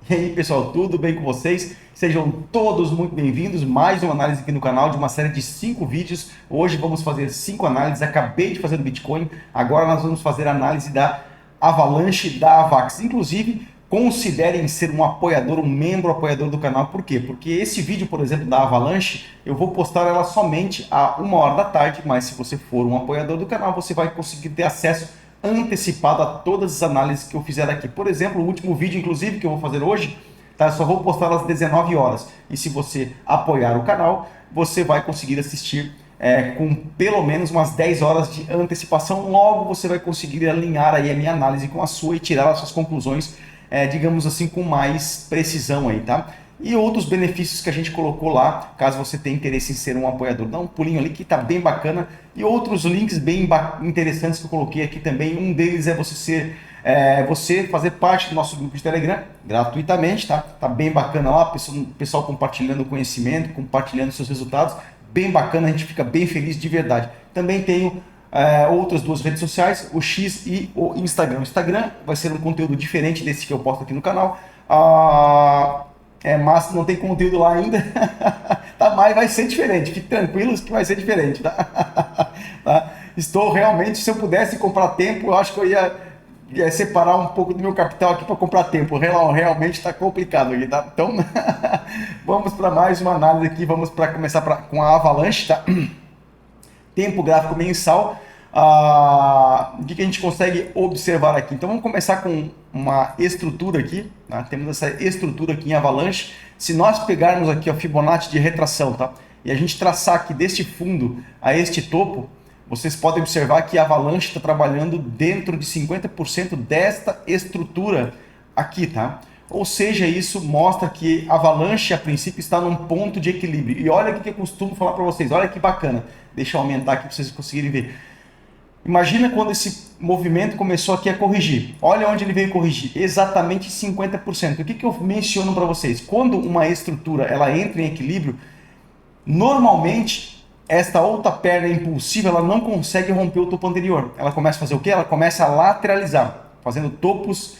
E aí, pessoal, tudo bem com vocês? Sejam todos muito bem-vindos. Mais uma análise aqui no canal de uma série de 5 vídeos. Hoje vamos fazer 5 análises. Acabei de fazer do Bitcoin, agora nós vamos fazer a análise da Avalanche da Avax. Inclusive, considerem ser um apoiador, um membro apoiador do canal. Por quê? Porque esse vídeo, por exemplo, da Avalanche, eu vou postar ela somente a 1h da tarde, mas se você for um apoiador do canal, você vai conseguir ter acesso antecipado a todas as análises que eu fizer aqui. Por exemplo, o último vídeo, inclusive, que eu vou fazer hoje, tá? Eu só vou postar às 19 horas. E se você apoiar o canal, você vai conseguir assistir com pelo menos umas 10 horas de antecipação. Logo, você vai conseguir alinhar aí a minha análise com a sua e tirar as suas conclusões, digamos assim, com mais precisão aí, tá? E outros benefícios que a gente colocou lá, caso você tenha interesse em ser um apoiador. Dá um pulinho ali que está bem bacana. E outros links bem interessantes que eu coloquei aqui também. Um deles é você fazer parte do nosso grupo de Telegram, gratuitamente, tá? Tá bem bacana lá, pessoal compartilhando conhecimento, compartilhando seus resultados. Bem bacana, a gente fica bem feliz de verdade. Também tenho outras duas redes sociais, o X e o Instagram. O Instagram vai ser um conteúdo diferente desse que eu posto aqui no canal. Mas não tem conteúdo lá ainda, tá? Mas vai ser diferente, fique tranquilos que vai ser diferente, tá? Tá? Estou realmente, se eu pudesse comprar tempo, eu acho que eu ia separar um pouco do meu capital aqui para comprar tempo. Realmente está complicado aqui, tá? Então, vamos para mais uma análise aqui, vamos para começar com a Avalanche, tá? Tempo gráfico mensal. O que a gente consegue observar aqui? Então vamos começar com uma estrutura aqui, tá? Temos essa estrutura aqui em Avalanche. Se nós pegarmos aqui a Fibonacci de retração, tá? E a gente traçar aqui deste fundo a este topo, vocês podem observar que a Avalanche está trabalhando dentro de 50% desta estrutura aqui, tá? Ou seja, isso mostra que a Avalanche, a princípio, está num ponto de equilíbrio. E olha o que eu costumo falar para vocês, olha que bacana. Deixa eu aumentar aqui para vocês conseguirem ver. Imagina quando esse movimento começou aqui a corrigir. Olha onde ele veio corrigir, exatamente 50%. O que eu menciono para vocês? Quando uma estrutura ela entra em equilíbrio, normalmente esta outra perna impulsiva ela não consegue romper o topo anterior. Ela começa a fazer o quê? Ela começa a lateralizar, fazendo topos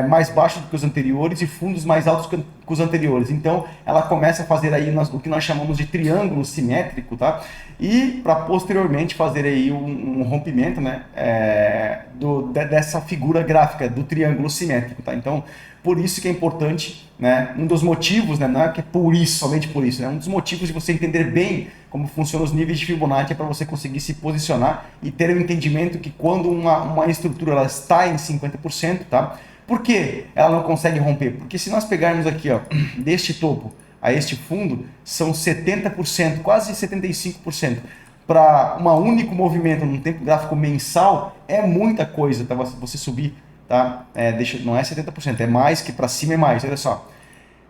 mais baixos do que os anteriores e fundos mais altos que os anteriores. Então ela começa a fazer aí o que nós chamamos de triângulo simétrico, tá? E para posteriormente fazer aí um rompimento, né, dessa figura gráfica do triângulo simétrico, tá? Então por isso que é importante, né, um dos motivos, né, não é que é por isso, somente por isso, né, um dos motivos de você entender bem como funcionam os níveis de Fibonacci é para você conseguir se posicionar e ter um entendimento que quando uma estrutura ela está em 50%, tá? Por que ela não consegue romper? Porque se nós pegarmos aqui, ó, deste topo a este fundo, são 70%, quase 75%. Para um único movimento num tempo gráfico mensal, é muita coisa, tá? Você subir, tá? Não é 70%, é mais que para cima é mais, olha só.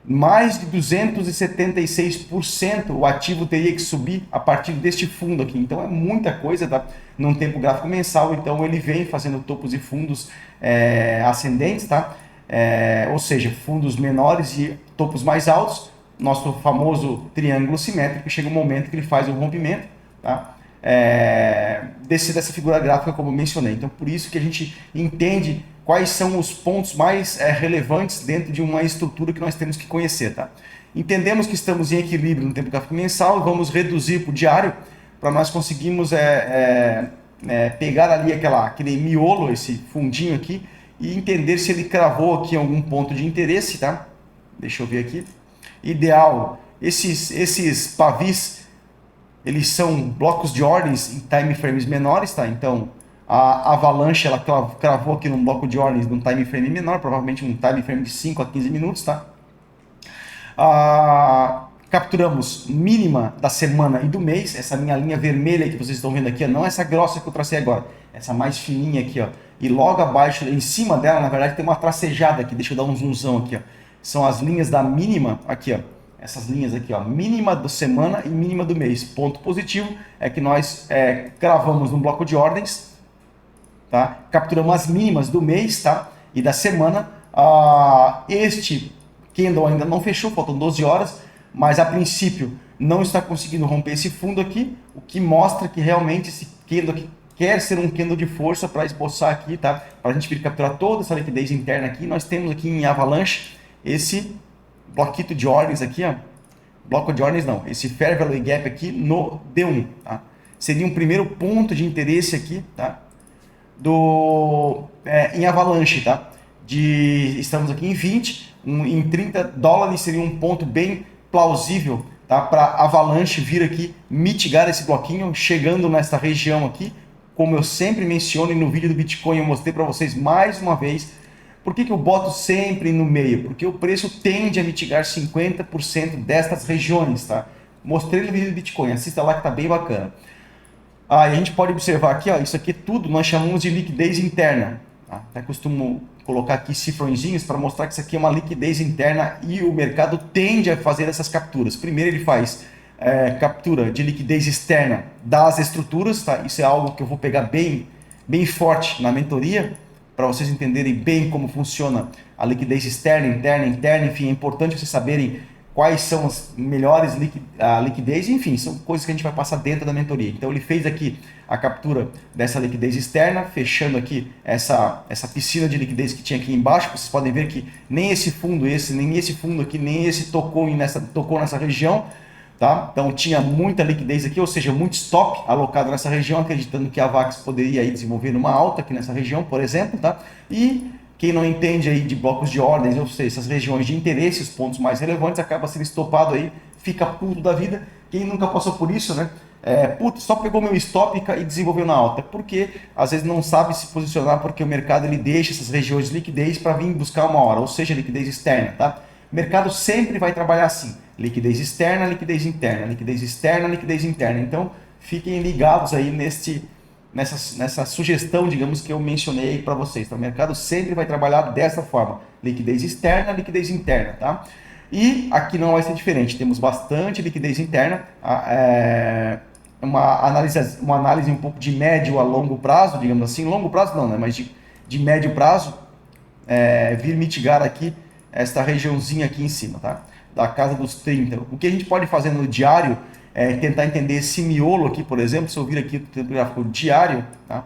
Mais de 276% o ativo teria que subir a partir deste fundo aqui. Então é muita coisa, tá? Num tempo gráfico mensal, então ele vem fazendo topos e fundos ascendentes, tá? Ou seja, fundos menores e topos mais altos. Nosso famoso triângulo simétrico, chega um momento que ele faz um rompimento, tá? Dessa figura gráfica, como eu mencionei. Então, por isso que a gente entende quais são os pontos mais relevantes dentro de uma estrutura que nós temos que conhecer, tá? Entendemos que estamos em equilíbrio no tempo gráfico mensal, vamos reduzir para o diário, para nós conseguirmos pegar ali aquele miolo, esse fundinho aqui, e entender se ele cravou aqui algum ponto de interesse, tá? Deixa eu ver aqui. Ideal, esses pavis, eles são blocos de ordens em time frames menores, tá? Então, a Avalanche, ela cravou aqui num bloco de ordens num time frame menor, provavelmente um time frame de 5 a 15 minutos, tá? Capturamos mínima da semana e do mês, essa minha linha vermelha que vocês estão vendo aqui, não essa grossa que eu tracei agora, essa mais fininha aqui, ó. E logo abaixo, em cima dela, na verdade, tem uma tracejada aqui, deixa eu dar um zoomzão aqui, ó. São as linhas da mínima, aqui, ó. Essas linhas aqui, ó, mínima da semana e mínima do mês. Ponto positivo é que nós cravamos num bloco de ordens, tá? Capturamos as mínimas do mês, tá? E da semana. Este candle ainda não fechou, faltam 12 horas, mas a princípio não está conseguindo romper esse fundo aqui, o que mostra que realmente esse candle aqui quer ser um candle de força para esboçar aqui, tá? Para a gente vir capturar toda essa liquidez interna aqui. Nós temos aqui em Avalanche esse bloquito de ordens aqui, ó, bloco de ordens não, esse Fair Value Gap aqui no D1, tá? Seria um primeiro ponto de interesse aqui, tá? Em Avalanche, tá? Estamos aqui em 20, em 30 dólares seria um ponto bem plausível, tá? Para Avalanche vir aqui mitigar esse bloquinho, chegando nessa região aqui, como eu sempre menciono e no vídeo do Bitcoin eu mostrei para vocês mais uma vez. Por que eu boto sempre no meio? Porque o preço tende a mitigar 50% destas regiões, tá? Mostrei no vídeo do Bitcoin, assista lá que tá bem bacana. E a gente pode observar aqui, ó, isso aqui tudo nós chamamos de liquidez interna. Tá? Até costumo colocar aqui cifrõezinhos para mostrar que isso aqui é uma liquidez interna e o mercado tende a fazer essas capturas. Primeiro ele faz captura de liquidez externa das estruturas, tá? Isso é algo que eu vou pegar bem forte na mentoria, para vocês entenderem bem como funciona a liquidez externa, interna, enfim, é importante vocês saberem quais são as melhores liquidez, enfim, são coisas que a gente vai passar dentro da mentoria. Então ele fez aqui a captura dessa liquidez externa, fechando aqui essa piscina de liquidez que tinha aqui embaixo. Vocês podem ver que nem esse fundo aqui, nem esse tocou nessa região. Tá? Então tinha muita liquidez aqui, ou seja, muito stop alocado nessa região, acreditando que a VAX poderia aí desenvolver uma alta aqui nessa região, por exemplo. Tá? E quem não entende aí de blocos de ordens, ou seja, essas regiões de interesse, os pontos mais relevantes, acaba sendo estopado aí, fica puto da vida. Quem nunca passou por isso, né? Só pegou meu stop e desenvolveu na alta. Porque às vezes não sabe se posicionar, porque o mercado ele deixa essas regiões de liquidez para vir buscar uma hora, ou seja, liquidez externa. Tá? O mercado sempre vai trabalhar assim: liquidez externa, liquidez interna, liquidez externa, liquidez interna. Então fiquem ligados aí nessa sugestão, digamos, que eu mencionei para vocês. Então, o mercado sempre vai trabalhar dessa forma: liquidez externa, liquidez interna, tá? E aqui não vai ser diferente. Temos bastante liquidez interna, uma análise um pouco de médio a longo prazo, digamos assim. Longo prazo não, né? Mas de médio prazo, vir mitigar aqui esta regiãozinha aqui em cima, tá? Da casa dos 30. O que a gente pode fazer no diário tentar entender esse miolo aqui, por exemplo. Se eu vir aqui no gráfico diário, tá?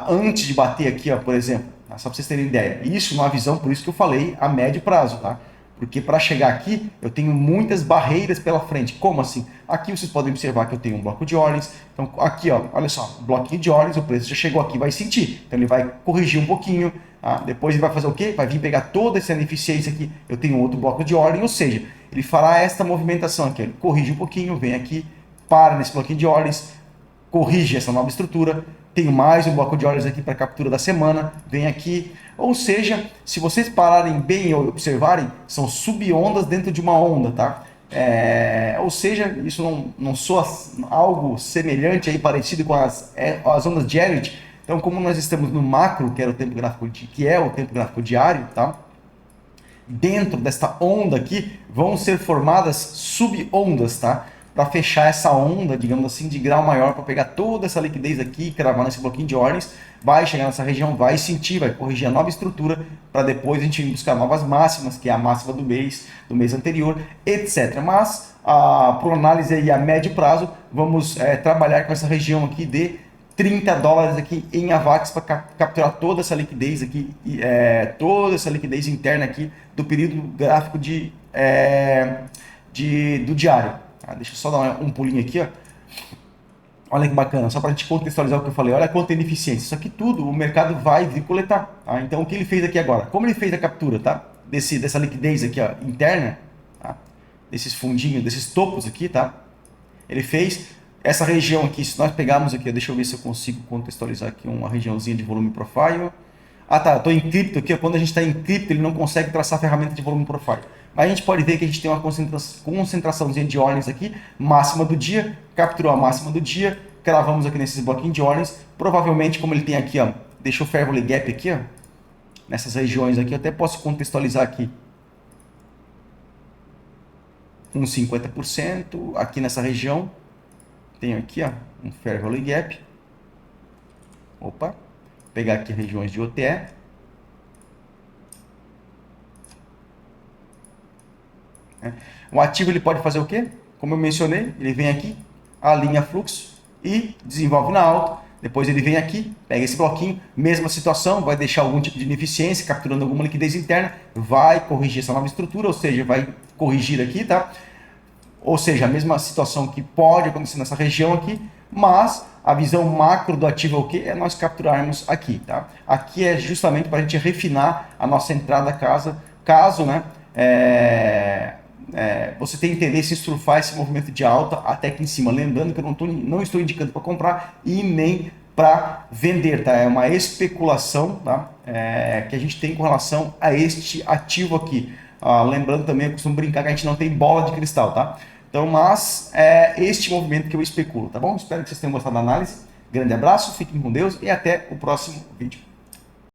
Antes de bater aqui, ó, por exemplo, tá? Só para vocês terem ideia, isso numa visão, por isso que eu falei a médio prazo, tá? Porque para chegar aqui, eu tenho muitas barreiras pela frente. Como assim? Aqui vocês podem observar que eu tenho um bloco de ordens. Então aqui, ó, olha só, bloquinho de ordens, o preço já chegou aqui, vai sentir. Então ele vai corrigir um pouquinho, tá? Depois ele vai fazer o quê? Vai vir pegar toda essa ineficiência aqui. Eu tenho outro bloco de ordem, ou seja, ele fará esta movimentação aqui. Ele corrige um pouquinho, vem aqui, para nesse bloquinho de ordens, corrige essa nova estrutura. Tenho mais um bloco de ordens aqui para captura da semana, vem aqui. Ou seja, se vocês pararem bem e observarem, são subondas dentro de uma onda, tá? Ou seja, isso não soa algo semelhante aí, parecido com as ondas de Elliott. Então, como nós estamos no macro, que é o tempo gráfico diário, tá? Dentro desta onda aqui vão ser formadas subondas, tá? Para fechar essa onda, digamos assim, de grau maior, para pegar toda essa liquidez aqui, cravar nesse bloquinho de ordens, vai chegar nessa região, vai sentir, vai corrigir a nova estrutura, para depois a gente buscar novas máximas, que é a máxima do mês anterior, etc. Mas, por análise aí a médio prazo, vamos trabalhar com essa região aqui de 30 dólares aqui em AVAX para capturar toda essa liquidez aqui, toda essa liquidez interna aqui do período gráfico do diário. Deixa eu só dar um pulinho aqui, ó. Olha que bacana, só para a gente contextualizar o que eu falei. Olha quanta ineficiência. Isso aqui tudo o mercado vai vir coletar. Tá? Então o que ele fez aqui agora? Como ele fez a captura, tá? Dessa liquidez aqui, ó, interna, tá? Desses fundinhos, desses topos aqui, tá? Ele fez essa região aqui. Se nós pegarmos aqui, deixa eu ver se eu consigo contextualizar aqui uma regiãozinha de volume profile. Tá, estou em cripto aqui. Quando a gente está em cripto, ele não consegue traçar a ferramenta de volume profile. Mas a gente pode ver que a gente tem uma concentraçãozinha de ordens aqui, máxima do dia, capturou a máxima do dia, cravamos aqui nesses bloquinhos de ordens. Provavelmente, como ele tem aqui, ó, deixou o Fair Value Gap aqui, ó, nessas regiões aqui, eu até posso contextualizar aqui. Uns 50%, aqui nessa região, tenho aqui, ó, um Fair Value Gap. Opa, pegar aqui regiões de OTE. O ativo ele pode fazer o quê? Como eu mencionei, ele vem aqui, alinha fluxo e desenvolve na alta. depois ele vem aqui, pega esse bloquinho, mesma situação, vai deixar algum tipo de ineficiência, capturando alguma liquidez interna, vai corrigir essa nova estrutura, ou seja, vai corrigir aqui, tá? Ou seja, a mesma situação que pode acontecer nessa região aqui, mas a visão macro do ativo é o que? É nós capturarmos aqui, tá? Aqui é justamente para a gente refinar a nossa entrada caso, né, você tenha interesse em surfar esse movimento de alta até aqui em cima. Lembrando que eu não estou indicando para comprar e nem para vender, tá? É uma especulação, tá? Que a gente tem com relação a este ativo aqui. Lembrando também, eu costumo brincar que a gente não tem bola de cristal, tá? Então, mas é este movimento que eu especulo, tá bom? Espero que vocês tenham gostado da análise. Grande abraço, fiquem com Deus e até o próximo vídeo.